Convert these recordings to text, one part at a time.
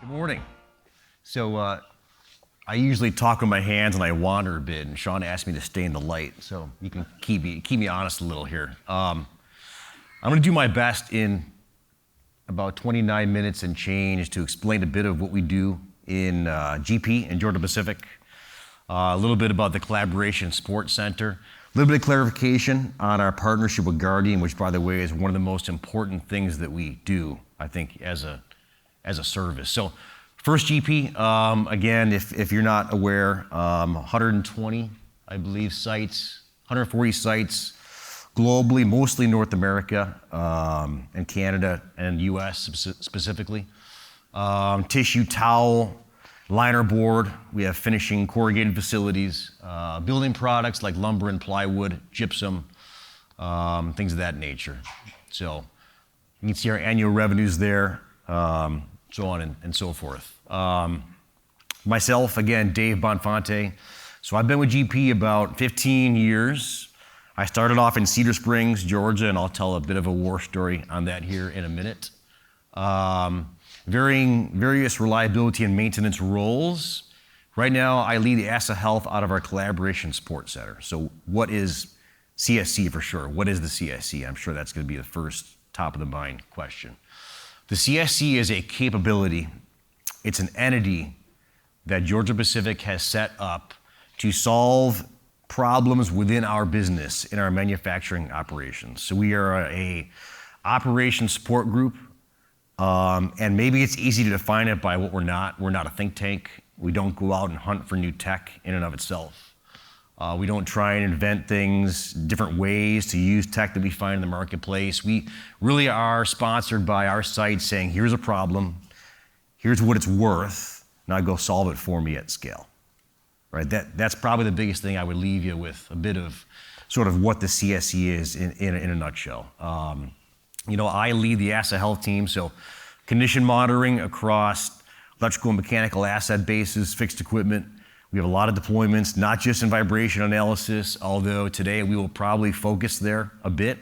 Good morning. So I usually talk with my hands and I wander a bit, and Sean asked me to stay in the light, so you can keep me honest a little here. I'm going to do my best in about 29 minutes and change to explain a bit of what we do in GP in Georgia Pacific, a little bit about the Collaboration Support Center, a little bit of clarification on our partnership with Guardian, which, by the way, is one of the most important things that we do, I think, as a service. So first GP, again, if you're not aware, 120, I believe, sites, 140 sites globally, mostly North America and Canada and US specifically. Tissue, towel, liner board. We have finishing corrugated facilities, building products like lumber and plywood, gypsum, things of that nature. So you can see our annual revenues there, so on and so forth. Myself, again, Dave Bonfante. So I've been with GP about 15 years. I started off in Cedar Springs, Georgia, and I'll tell a bit of a war story on that here in a minute. Various reliability and maintenance roles. Right now, I lead the asset health out of our Collaboration Support Center. So what is CSC for sure? What is the CSC? I'm sure that's going to be the first top of the mind question. The CSC is a capability. It's an entity that Georgia Pacific has set up to solve problems within our business in our manufacturing operations. So we are a operations support group, and maybe it's easy to define it by what we're not. We're not a think tank. We don't go out and hunt for new tech in and of itself. We don't try and invent things, different ways to use tech that we find in the marketplace. We really are sponsored by our site saying, here's a problem, here's what it's worth, now go solve it for me at scale. Right? That's probably the biggest thing I would leave you with, a bit of sort of what the CSE is in a nutshell. I lead the asset health team, so condition monitoring across electrical and mechanical asset bases, fixed equipment. We have a lot of deployments, not just in vibration analysis, although today we will probably focus there a bit.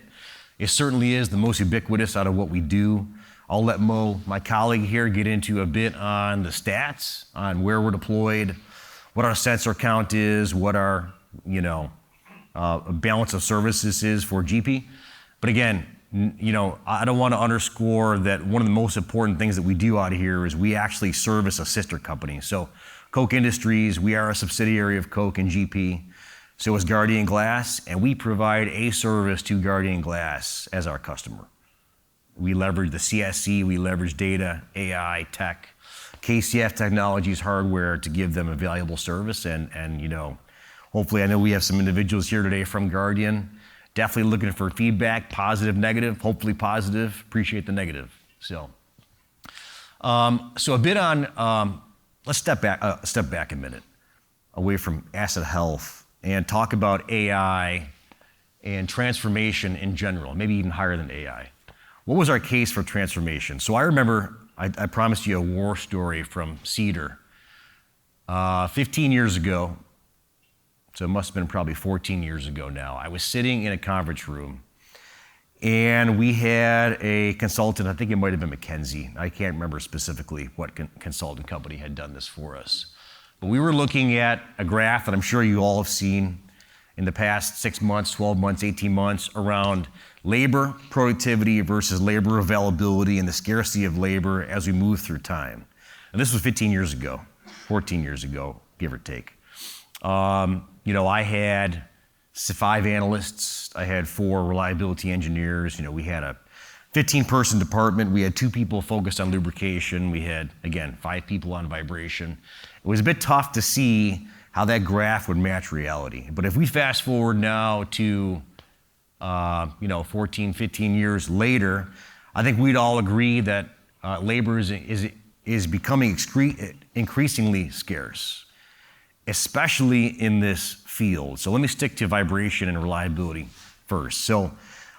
It certainly is the most ubiquitous out of what we do. I'll let Mo, my colleague here, get into a bit on the stats, on where we're deployed, what our sensor count is, what our balance of services is for GP. But again, I don't want to underscore that one of the most important things that we do out here is we actually service a sister company. So Koch Industries, we are a subsidiary of Koch and GP. So is Guardian Glass, and we provide a service to Guardian Glass as our customer. We leverage the CSC, we leverage data, AI, tech, KCF Technologies hardware to give them a valuable service. And hopefully, I know we have some individuals here today from Guardian, definitely looking for feedback, positive, negative, hopefully positive, appreciate the negative. So a bit on, let's step back a minute away from asset health and talk about AI and transformation in general, maybe even higher than AI. What was our case for transformation? So I remember, I promised you a war story from Cedar. 15 years ago, so it must have been probably 14 years ago now, I was sitting in a conference room and we had a consultant, I think it might have been McKinsey. I can't remember specifically what consultant company had done this for us. But we were looking at a graph that I'm sure you all have seen in the past 6 months, 12 months, 18 months around labor productivity versus labor availability and the scarcity of labor as we move through time. And this was 15 years ago, 14 years ago, give or take. I had 5 analysts, I had 4 reliability engineers, we had a 15-person department, we had 2 people focused on lubrication, we had, again, 5 people on vibration. It was a bit tough to see how that graph would match reality. But if we fast forward now to 14, 15 years later, I think we'd all agree that labor is becoming increasingly scarce, especially in this field. So let me stick to vibration and reliability first. So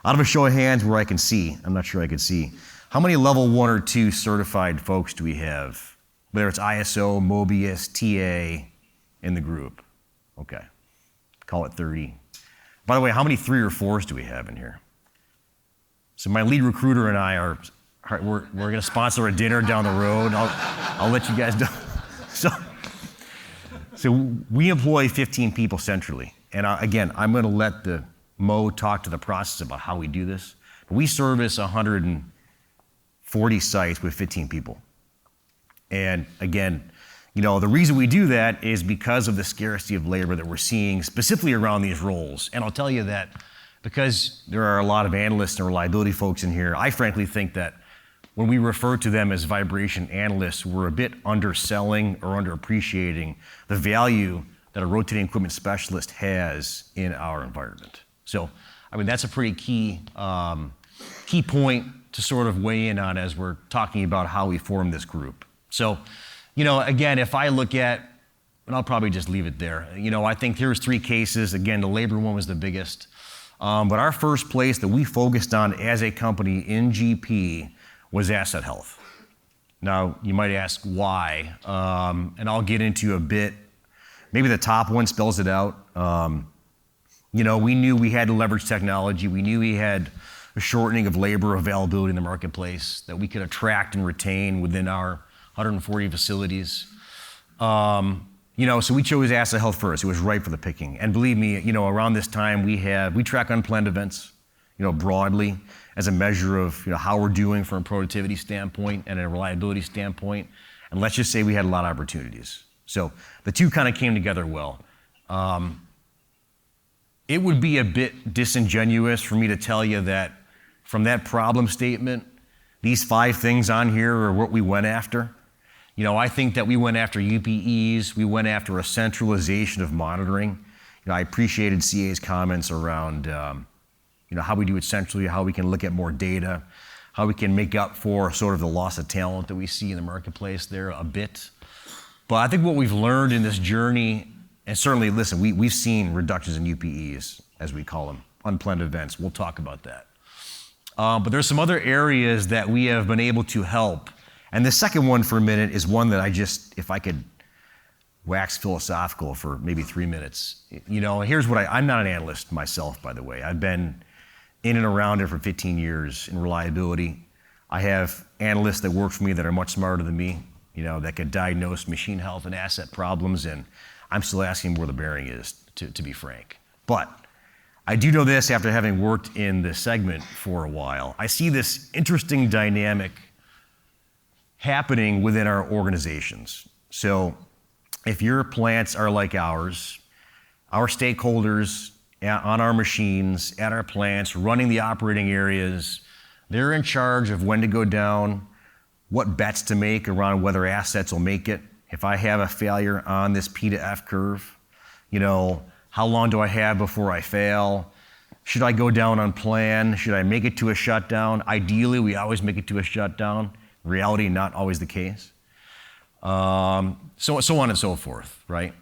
out of a show of hands where I can see, I'm not sure I can see, how many level 1 or 2 certified folks do we have? Whether it's ISO, Mobius, TA in the group. Okay, call it 30. By the way, how many 3 or 4s do we have in here? So my lead recruiter and I we're going to sponsor a dinner down the road. I'll let you guys know. So we employ 15 people centrally. And again, I'm going to let the Mo talk to the process about how we do this. We service 140 sites with 15 people. And again, the reason we do that is because of the scarcity of labor that we're seeing specifically around these roles. And I'll tell you that because there are a lot of analysts and reliability folks in here, I frankly think that when we refer to them as vibration analysts, we're a bit underselling or underappreciating the value that a rotating equipment specialist has in our environment. So, that's a pretty key point to sort of weigh in on as we're talking about how we form this group. So, again, if I look at, and I'll probably just leave it there. I think there's 3 cases. Again, the labor one was the biggest. But our first place that we focused on as a company in GP was asset health. Now, you might ask why, and I'll get into a bit. Maybe the top one spells it out. We knew we had to leverage technology. We knew we had a shortening of labor availability in the marketplace that we could attract and retain within our 140 facilities. So we chose asset health first. It was ripe for the picking. And believe me, around this time we track unplanned events, broadly as a measure of how we're doing from a productivity standpoint and a reliability standpoint. And let's just say we had a lot of opportunities. So the two kind of came together well. It would be a bit disingenuous for me to tell you that from that problem statement, these 5 things on here are what we went after. I think that we went after UPEs, we went after a centralization of monitoring. I appreciated CA's comments around how we do it centrally, how we can look at more data, how we can make up for sort of the loss of talent that we see in the marketplace there a bit. But I think what we've learned in this journey, and certainly, listen, we've seen reductions in UPEs, as we call them, unplanned events. We'll talk about that. But there's some other areas that we have been able to help. And the second one for a minute is one that if I could wax philosophical for maybe 3 minutes. Here's what I'm not an analyst myself, by the way. I've been in and around it for 15 years in reliability. I have analysts that work for me that are much smarter than me, that could diagnose machine health and asset problems, and I'm still asking where the bearing is, to be frank. But I do know this after having worked in this segment for a while. I see this interesting dynamic happening within our organizations. So if your plants are like ours, our stakeholders on our machines, at our plants, running the operating areas, they're in charge of when to go down, what bets to make around whether assets will make it. If I have a failure on this P to F curve, how long do I have before I fail? Should I go down on plan? Should I make it to a shutdown? Ideally, we always make it to a shutdown. In reality, not always the case. So on and so forth, right?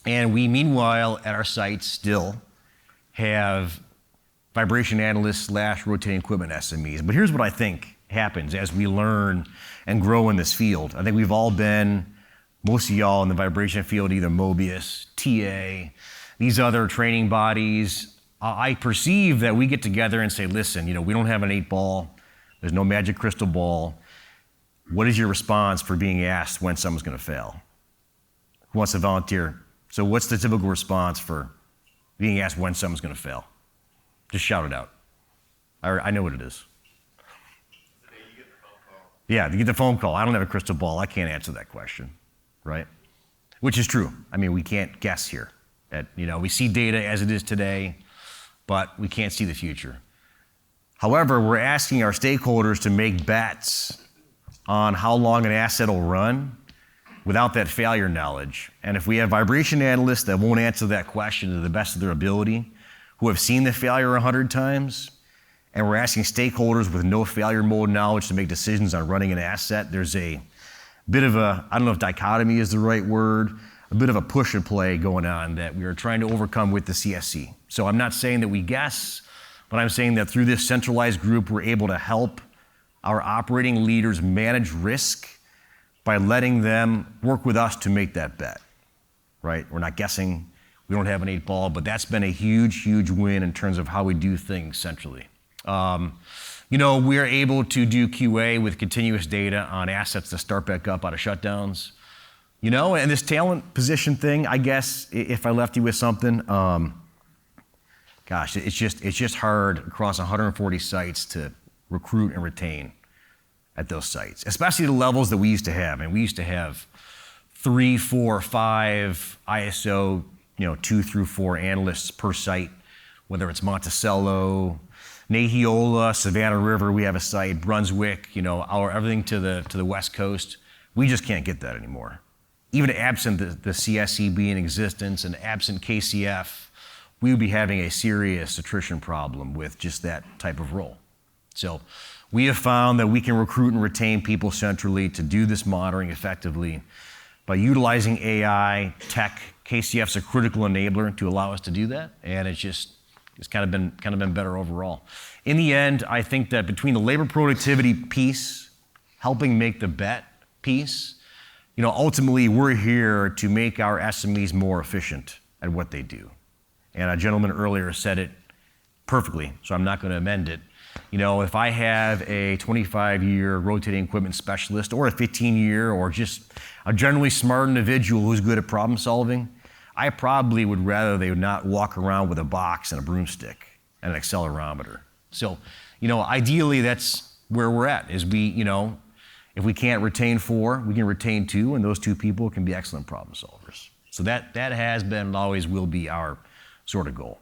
And we, meanwhile, at our sites still have vibration analysts / rotating equipment SMEs. But here's what I think happens as we learn and grow in this field. I think we've all been, most of y'all in the vibration field, either Mobius, TA, these other training bodies. I perceive that we get together and say, listen, we don't have an 8-ball. There's no magic crystal ball. What is your response for being asked when someone's going to fail? Who wants to volunteer? So what's the typical response for being asked when someone's going to fail? Just shout it out. I know what it is. You get the phone call. Yeah, you get the phone call. I don't have a crystal ball. I can't answer that question, right? Which is true. We can't guess here. We see data as it is today, but we can't see the future. However, we're asking our stakeholders to make bets on how long an asset will run without that failure knowledge. And if we have vibration analysts that won't answer that question to the best of their ability, who have seen the failure 100 times, and we're asking stakeholders with no failure mode knowledge to make decisions on running an asset, there's a bit of a, I don't know if dichotomy is the right word, a bit of a push and play going on that we are trying to overcome with the CSC. So I'm not saying that we guess, but I'm saying that through this centralized group, we're able to help our operating leaders manage risk by letting them work with us to make that bet, right? We're not guessing. We don't have an 8-ball, but that's been a huge, huge win in terms of how we do things centrally. We're able to do QA with continuous data on assets that start back up out of shutdowns. And this talent position thing, I guess, if I left you with something, gosh, it's just hard across 140 sites to recruit and retain at those sites, especially the levels that we used to have. And we used to have 3, 4, 5 ISO, 2 through 4 analysts per site, whether it's Monticello, Nahiola, Savannah River, we have a site, Brunswick, everything to the West Coast. We just can't get that anymore. Even absent the CSE being in existence and absent KCF, we would be having a serious attrition problem with just that type of role. So we have found that we can recruit and retain people centrally to do this monitoring effectively by utilizing AI, tech. KCF's a critical enabler to allow us to do that, and it's kind of been better overall. In the end, I think that between the labor productivity piece, helping make the bet piece, ultimately we're here to make our SMEs more efficient at what they do. And a gentleman earlier said it perfectly, so I'm not going to amend it. If I have a 25-year rotating equipment specialist or a 15-year or just a generally smart individual who's good at problem solving, I probably would rather they would not walk around with a box and a broomstick and an accelerometer. So, ideally that's where we're at, is if we can't retain 4, we can retain 2, and those 2 people can be excellent problem solvers. So that has been and always will be our sort of goal.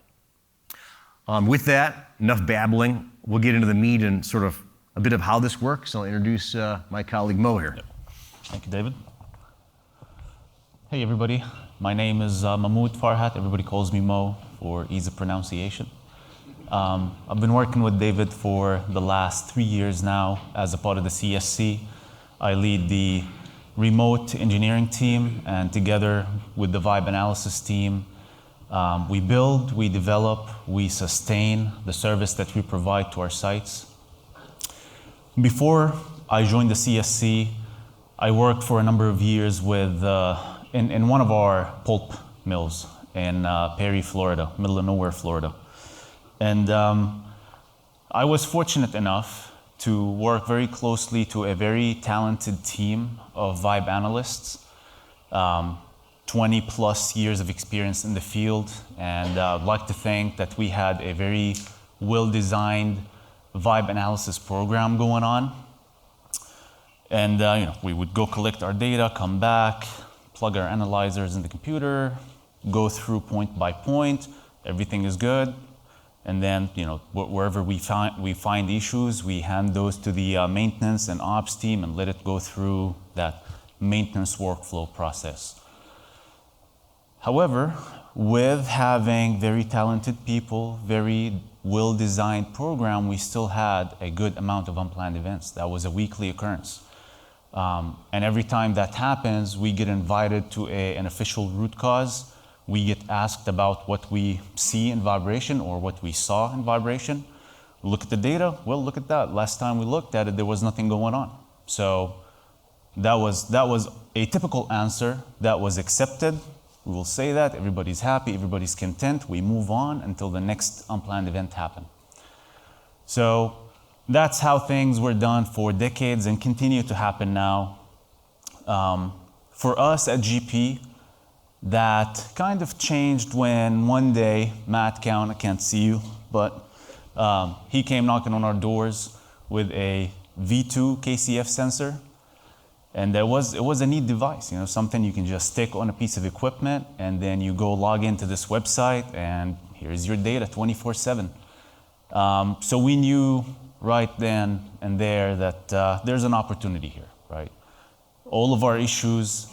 With that, enough babbling. We'll get into the meat and sort of a bit of how this works. I'll introduce my colleague Mo here. Thank you, David. Hey, everybody. My name is Mahmoud Farhat. Everybody calls me Mo for ease of pronunciation. I've been working with David for the last 3 years now as a part of the CSC. I lead the remote engineering team, and together with the vibe analysis team, we build, we develop, we sustain the service that we provide to our sites. Before I joined the CSC, I worked for a number of years with in one of our pulp mills in Perry, Florida, middle of nowhere, Florida. And I was fortunate enough to work very closely to a very talented team of vibe analysts, 20 plus years of experience in the field. And I'd like to think that we had a very well-designed vibe analysis program going on. And we would go collect our data, come back, plug our analyzers in the computer, go through point by point, everything is good. And then, wherever we find issues, we hand those to the maintenance and ops team and let it go through that maintenance workflow process. However, with having very talented people, very well-designed program, we still had a good amount of unplanned events. That was a weekly occurrence. And every time that happens, we get invited to an official root cause. We get asked about what we see in vibration or what we saw in vibration. Look at the data. Well, look at that. Last time we looked at it, there was nothing going on. So that was a typical answer that was accepted. We will say that. Everybody's happy. Everybody's content. We move on until the next unplanned event happens. So that's how things were done for decades and continue to happen now. For us at GP, that kind of changed when one day Matt Cowan, I can't see you, but he came knocking on our doors with a V2 KCF sensor. And it was a neat device, something you can just stick on a piece of equipment, and then you go log into this website, and here's your data 24/7. So we knew right then and there that there's an opportunity here, right? All of our issues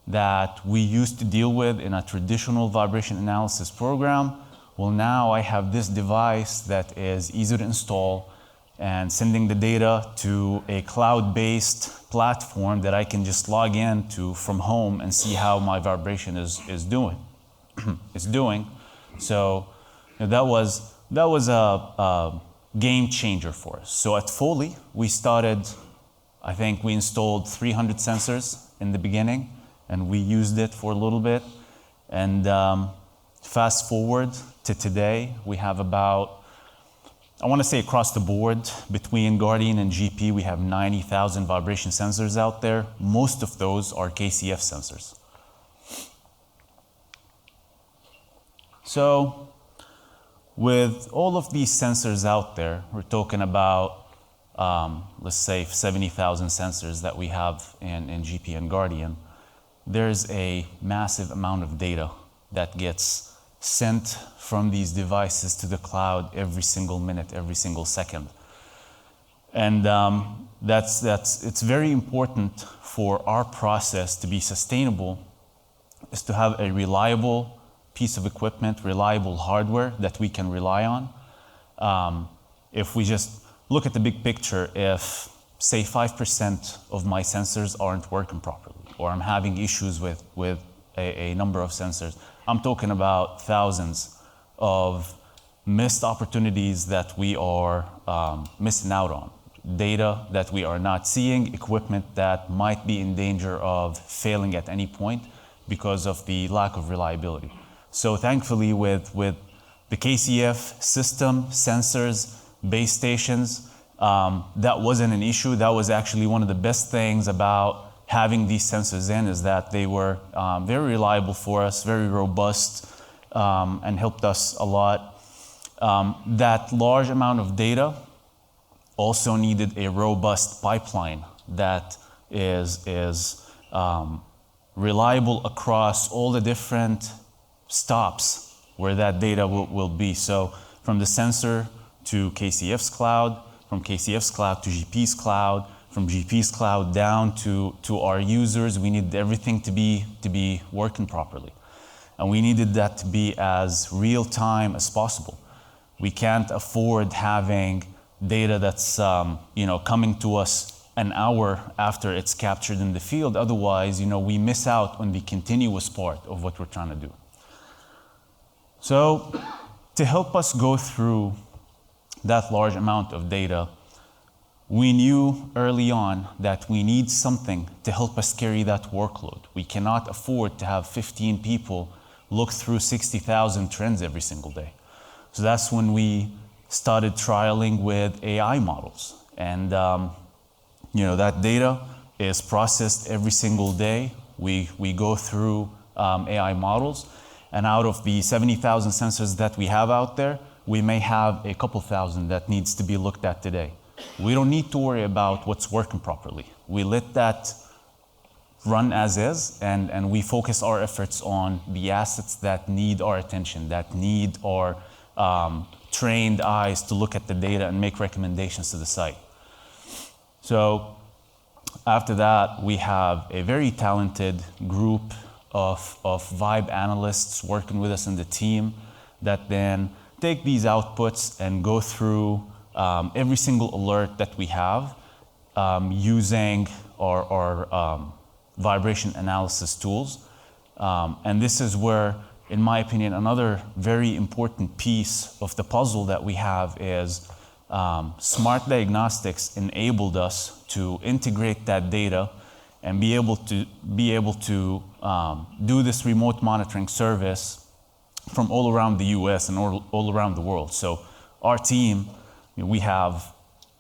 that we used to deal with in a traditional vibration analysis program, well, now I have this device that is easy to install and sending the data to a cloud-based platform that I can just log into from home and see how my vibration is doing. So that was a game changer for us. So at Foley, we installed 300 sensors in the beginning, and we used it for a little bit. And fast forward to today, we have about I want to say across the board, between Guardian and GP, we have 90,000 vibration sensors out there. Most of those are KCF sensors. So with all of these sensors out there, we're talking about, let's say 70,000 sensors that we have in GP and Guardian. There's a massive amount of data that gets sent from these devices to the cloud every single minute, every single second. And it's very important for our process to be sustainable, is to have a reliable piece of equipment, reliable hardware that we can rely on. If we just look at the big picture, if say 5% of my sensors aren't working properly, or I'm having issues with a number of sensors, I'm talking about thousands of missed opportunities that we are missing out on. Data that we are not seeing, equipment that might be in danger of failing at any point because of the lack of reliability. So thankfully with the KCF system, sensors, base stations, that wasn't an issue. That was actually one of the best things about having these sensors in, is that they were very reliable for us, very robust, and helped us a lot. That large amount of data also needed a robust pipeline that is reliable across all the different stops where that data will be. So from the sensor to KCF's cloud, from KCF's cloud to GP's cloud, from GP's cloud down to our users, we needed everything to be working properly. And we needed that to be as real time as possible. We can't afford having data that's coming to us an hour after it's captured in the field. Otherwise, we miss out on the continuous part of what we're trying to do. So to help us go through that large amount of data, we knew early on that we need something to help us carry that workload. We cannot afford to have 15 people look through 60,000 trends every single day. So that's when we started trialing with AI models. And that data is processed every single day. We go through AI models, and out of the 70,000 sensors that we have out there, we may have a couple thousand that needs to be looked at today. We don't need to worry about what's working properly. We let that run as is, and we focus our efforts on the assets that need our attention, that need our trained eyes to look at the data and make recommendations to the site. So after that, we have a very talented group of vibe analysts working with us in the team that then take these outputs and go through every single alert that we have using our vibration analysis tools. And this is where, in my opinion, another very important piece of the puzzle that we have is smart diagnostics enabled us to integrate that data and be able to do this remote monitoring service from all around the US and all around the world. So our team, we have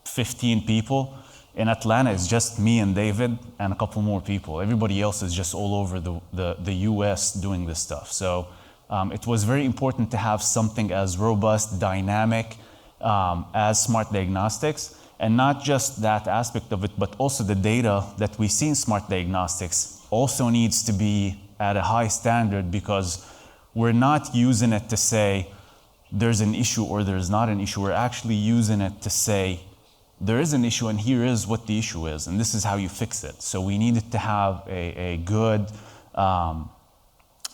15 people. In Atlanta, it's just me and David and a couple more people. Everybody else is just all over the US doing this stuff. So it was very important to have something as robust, dynamic as smart diagnostics. And not just that aspect of it, but also the data that we see in smart diagnostics also needs to be at a high standard, because we're not using it to say there's an issue or there's not an issue. We're actually using it to say there is an issue and here is what the issue is and this is how you fix it. So we needed to have a good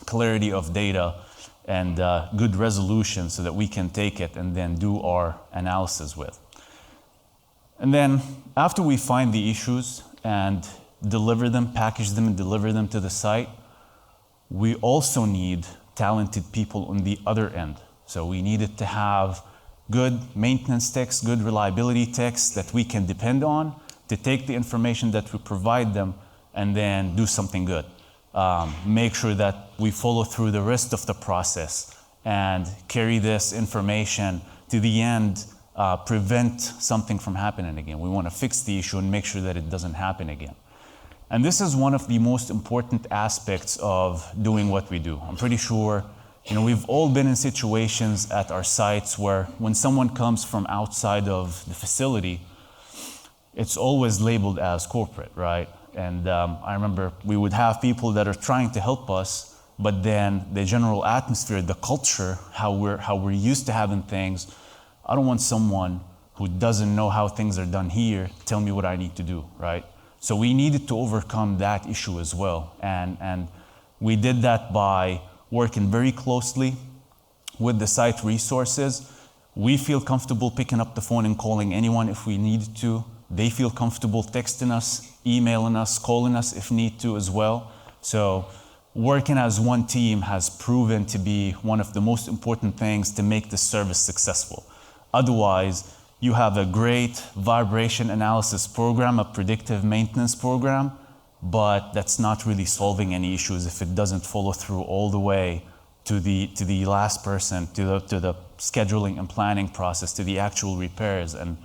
clarity of data and good resolution so that we can take it and then do our analysis with. And then after we find the issues and deliver them, package them and deliver them to the site, we also need talented people on the other end. So we needed to have good maintenance techs, good reliability techs that we can depend on to take the information that we provide them and then do something good. Make sure that we follow through the rest of the process and carry this information to the end prevent something from happening again. We want to fix the issue and make sure that it doesn't happen again. And this is one of the most important aspects of doing what we do. I'm pretty sure, we've all been in situations at our sites where when someone comes from outside of the facility, it's always labeled as corporate, right? And I remember we would have people that are trying to help us, but then the general atmosphere, the culture, how we're used to having things, I don't want someone who doesn't know how things are done here tell me what I need to do, right? So we needed to overcome that issue as well. And we did that by working very closely with the site resources. We feel comfortable picking up the phone and calling anyone if we needed to. They feel comfortable texting us, emailing us, calling us if need to as well. So working as one team has proven to be one of the most important things to make this service successful. Otherwise, you have a great vibration analysis program, a predictive maintenance program, but that's not really solving any issues if it doesn't follow through all the way to the last person, to the scheduling and planning process, to the actual repairs, and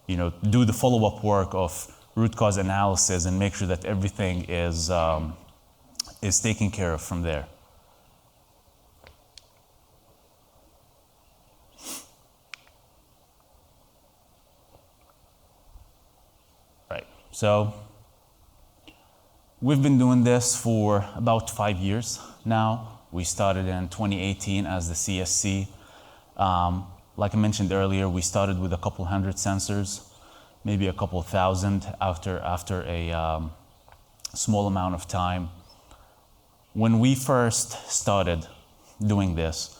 do the follow-up work of root cause analysis and make sure that everything is taken care of from there. Right. So we've been doing this for about 5 years now. We started in 2018 as the CSC. Like I mentioned earlier, we started with a couple hundred sensors, maybe a couple thousand after a small amount of time. When we first started doing this,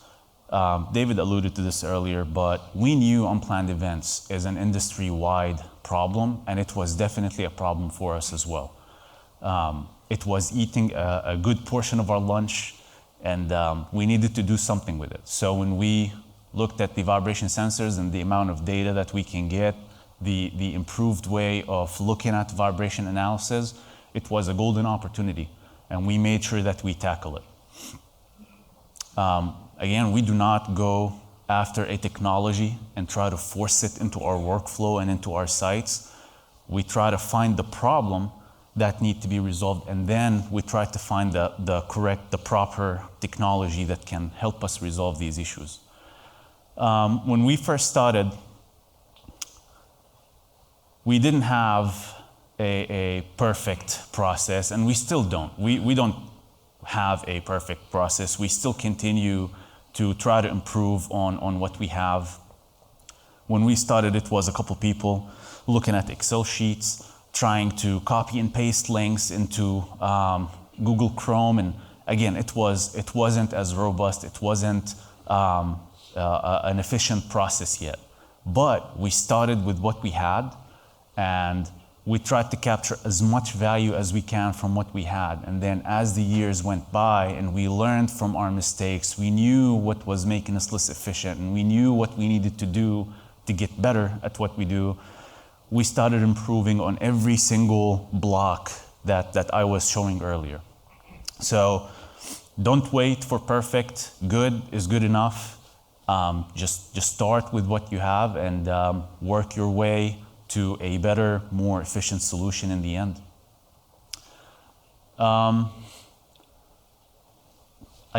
David alluded to this earlier, but we knew unplanned events is an industry-wide problem, and it was definitely a problem for us as well. It was eating a good portion of our lunch, and we needed to do something with it. So when we looked at the vibration sensors and the amount of data that we can get, the improved way of looking at vibration analysis, it was a golden opportunity, and we made sure that we tackle it. Again, we do not go after a technology and try to force it into our workflow and into our sites. We try to find the problem that need to be resolved, and then we try to find the proper technology that can help us resolve these issues. When we first started, we didn't have a perfect process, and we still don't. We don't have a perfect process. We still continue to try to improve on what we have. When we started, it was a couple people looking at Excel sheets, trying to copy and paste links into Google Chrome, and again, it wasn't as robust. It wasn't an efficient process yet. But we started with what we had, and we tried to capture as much value as we can from what we had. And then as the years went by and we learned from our mistakes, we knew what was making us less efficient, and we knew what we needed to do to get better at what we do. We started improving on every single block that I was showing earlier. So don't wait for perfect. Good is good enough. Just start with what you have and work your way to a better, more efficient solution in the end. I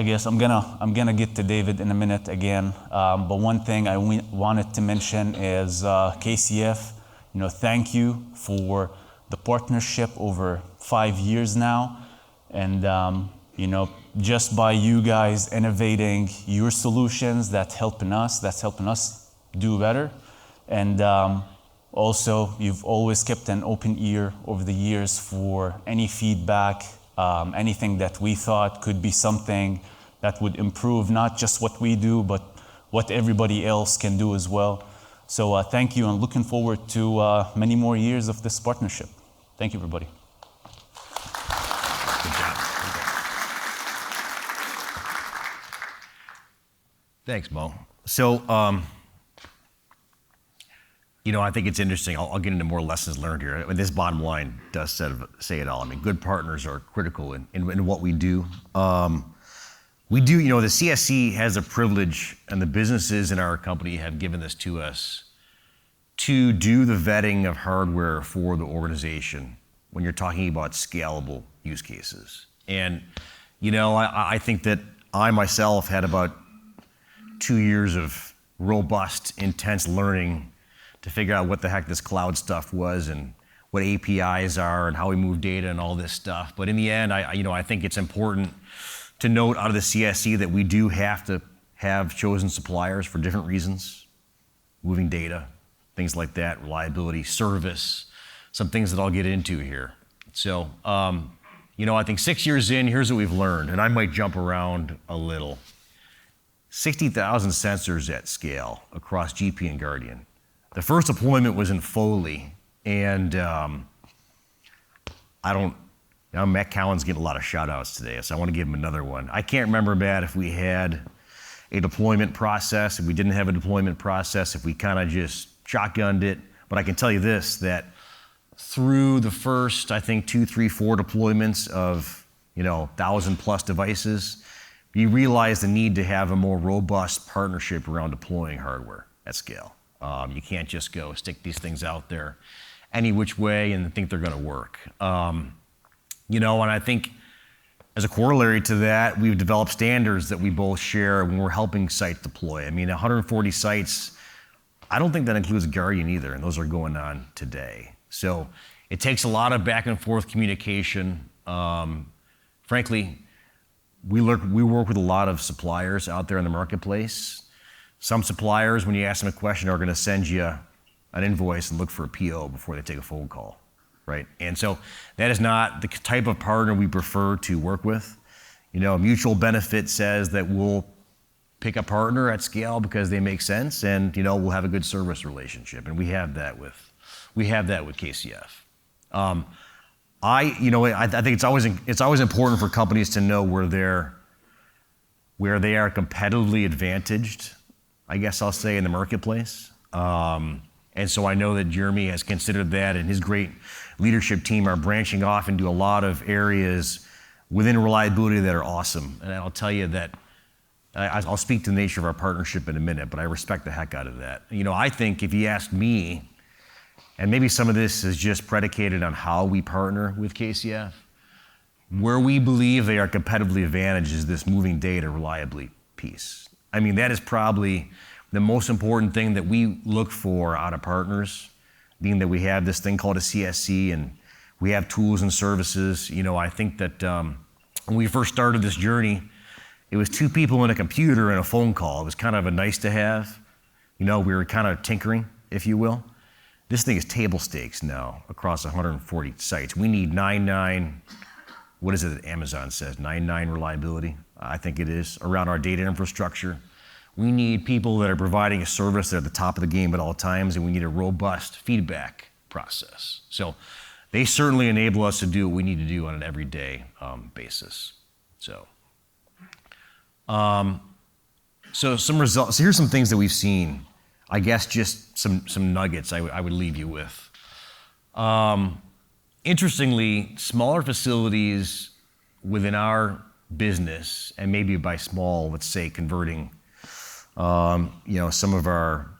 guess I'm gonna get to David in a minute again. But one thing I wanted to mention is KCF. Thank you for the partnership over 5 years now, and just by you guys innovating your solutions, that's helping us do better. And also, you've always kept an open ear over the years for any feedback, anything that we thought could be something that would improve not just what we do, but what everybody else can do as well. So thank you, and looking forward to many more years of this partnership. Thank you, everybody. Good job. Thanks, Mo. So, I think it's interesting. I'll get into more lessons learned here. I mean, this bottom line does say it all. I mean, good partners are critical in what we do. The CSC has a privilege, and the businesses in our company have given this to us, to do the vetting of hardware for the organization when you're talking about scalable use cases. And, I think that I myself had about 2 years of robust, intense learning to figure out what the heck this cloud stuff was and what APIs are and how we move data and all this stuff. But in the end, I think it's important to note out of the CSC that we do have to have chosen suppliers for different reasons, moving data, things like that, reliability, service, some things that I'll get into here. So, I think 6 years in, here's what we've learned, and I might jump around a little. 60,000 sensors at scale across GP and Guardian. The first deployment was in Foley, and Matt Cowan's getting a lot of shout outs today, so I want to give him another one. I can't remember, Matt, if we had a deployment process, if we didn't have a deployment process, if we kind of just shotgunned it, but I can tell you this, that through the first, I think, 2, 3, 4 deployments of 1,000+ devices, you realize the need to have a more robust partnership around deploying hardware at scale. You can't just go stick these things out there any which way and think they're going to work. And I think as a corollary to that, we've developed standards that we both share when we're helping sites deploy. 140 sites, I don't think that includes Guardian either, and those are going on today. So it takes a lot of back and forth communication. Frankly, we work with a lot of suppliers out there in the marketplace. Some suppliers, when you ask them a question, are going to send you an invoice and look for a PO before they take a phone call, right? And so that is not the type of partner we prefer to work with. Mutual benefit says that we'll pick a partner at scale because they make sense, and we'll have a good service relationship, and we have that with KCF. I think it's always important for companies to know where they are competitively advantaged, I guess I'll say, in the marketplace. And so I know that Jeremy has considered that, and his great leadership team are branching off into a lot of areas within reliability that are awesome. And I'll tell you that I'll speak to the nature of our partnership in a minute, but I respect the heck out of that. I think if you ask me, and maybe some of this is just predicated on how we partner with KCF, where we believe they are competitively advantaged is this moving data reliably piece. That is probably the most important thing that we look for out of partners, being that we have this thing called a CSC and we have tools and services. I think that when we first started this journey, it was 2 people and a computer and a phone call. It was kind of a nice to have. We were kind of tinkering, if you will. This thing is table stakes now across 140 sites. We need 99, what is it that Amazon says, 99 reliability, I think it is, around our data infrastructure. We need people that are providing a service that are at the top of the game at all times, and we need a robust feedback process. So they certainly enable us to do what we need to do on an everyday basis. So some results. So here's some things that we've seen. I guess just some nuggets I would leave you with. Interestingly, smaller facilities within our business, and maybe by small, let's say converting, some of our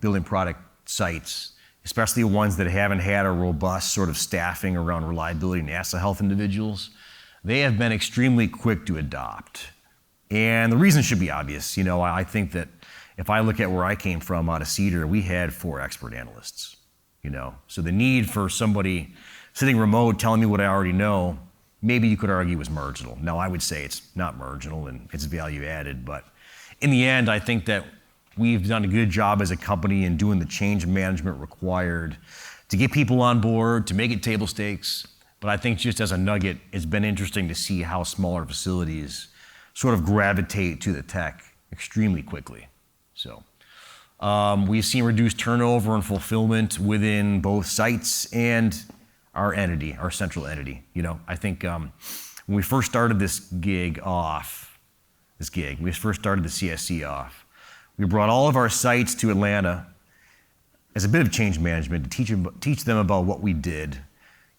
building product sites, especially ones that haven't had a robust sort of staffing around reliability and asset health individuals, they have been extremely quick to adopt. And the reason should be obvious. I think that if I look at where I came from out of Cedar, we had 4 expert analysts, So the need for somebody sitting remote telling me what I already know, maybe you could argue was marginal. Now, I would say it's not marginal and it's value added, but in the end, I think that we've done a good job as a company in doing the change management required to get people on board, to make it table stakes. But I think just as a nugget, it's been interesting to see how smaller facilities sort of gravitate to the tech extremely quickly. So we've seen reduced turnover and fulfillment within both sites and our entity, our central entity. I think when we first started we first started the CSC off, we brought all of our sites to Atlanta as a bit of change management to teach them about what we did,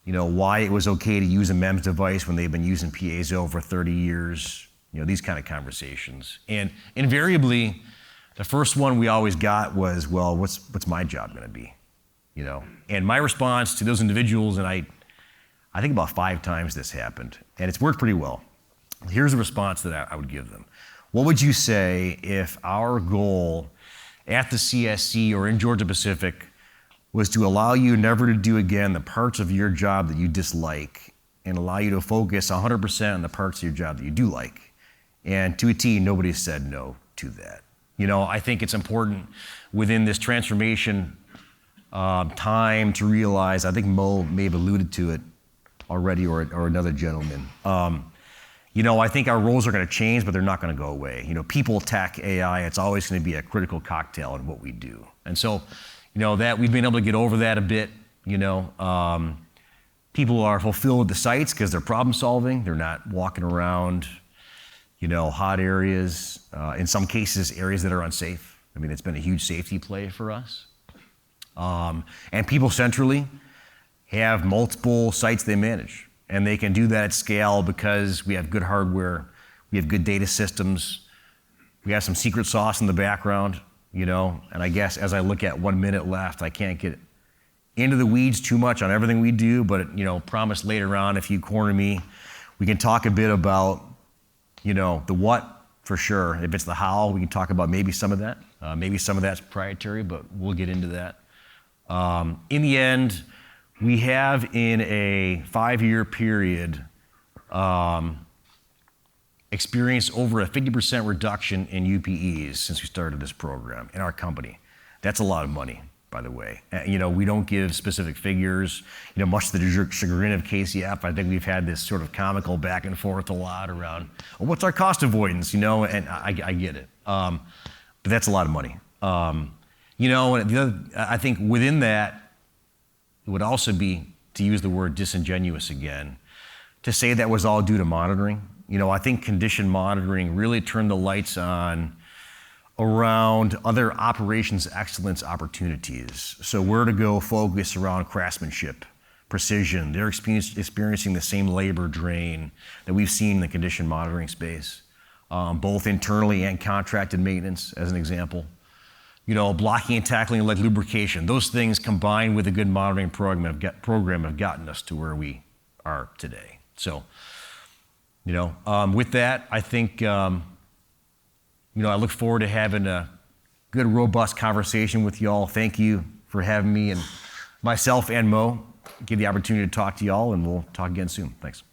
why it was okay to use a MEMS device when they've been using piezo for 30 years, these kind of conversations. And invariably, The first one we always got was, well, what's my job going to be? You know, and my response to those individuals, and I think about 5 times this happened, and it's worked pretty well. Here's the response that I would give them. What would you say if our goal at the CSC or in Georgia Pacific was to allow you never to do again the parts of your job that you dislike and allow you to focus 100% on the parts of your job that you do like? And to a T, nobody said no to that. You know, I think it's important within this transformation time to realize, I think Mo may have alluded to it already, or another gentleman. You know, I think our roles are going to change, but they're not going to go away. You know, people, tech, AI, it's always going to be a critical cocktail in what we do. And so, you know, that we've been able to get over that a bit. You know, people are fulfilled with the sites because they're problem solving. They're not walking around, you know, hot areas. In some cases, areas that are unsafe. I mean, it's been a huge safety play for us. And people centrally have multiple sites they manage. And they can do that at scale because we have good hardware, we have good data systems, we have some secret sauce in the background, you know. And I guess as I look at 1 minute left, I can't get into the weeds too much on everything we do, but, you know, promise later on, if you corner me, we can talk a bit about, you know, the what for sure. If it's the how, we can talk about maybe some of that. Maybe some of that's proprietary, but we'll get into that. In the end, we have in a 5-year period experienced over a 50% reduction in UPEs since we started this program in our company. That's a lot of money, by the way. You know, we don't give specific figures. You know, much to the chagrin of KCF, I think we've had this sort of comical back and forth a lot around, well, what's our cost avoidance, you know, and I get it. But that's a lot of money. You know, and the other, I think within that, it would also be, to use the word disingenuous again, to say that was all due to monitoring. You know, I think condition monitoring really turned the lights on around other operations excellence opportunities. So where to go focus around craftsmanship, precision. They're experiencing the same labor drain that we've seen in the condition monitoring space, both internally and contracted maintenance, as an example. You know, blocking and tackling like lubrication. Those things combined with a good monitoring program have gotten us to where we are today. So, you know, with that, I think, you know, I look forward to having a good, robust conversation with y'all. Thank you for having me and myself and Mo give the opportunity to talk to y'all, and we'll talk again soon. Thanks.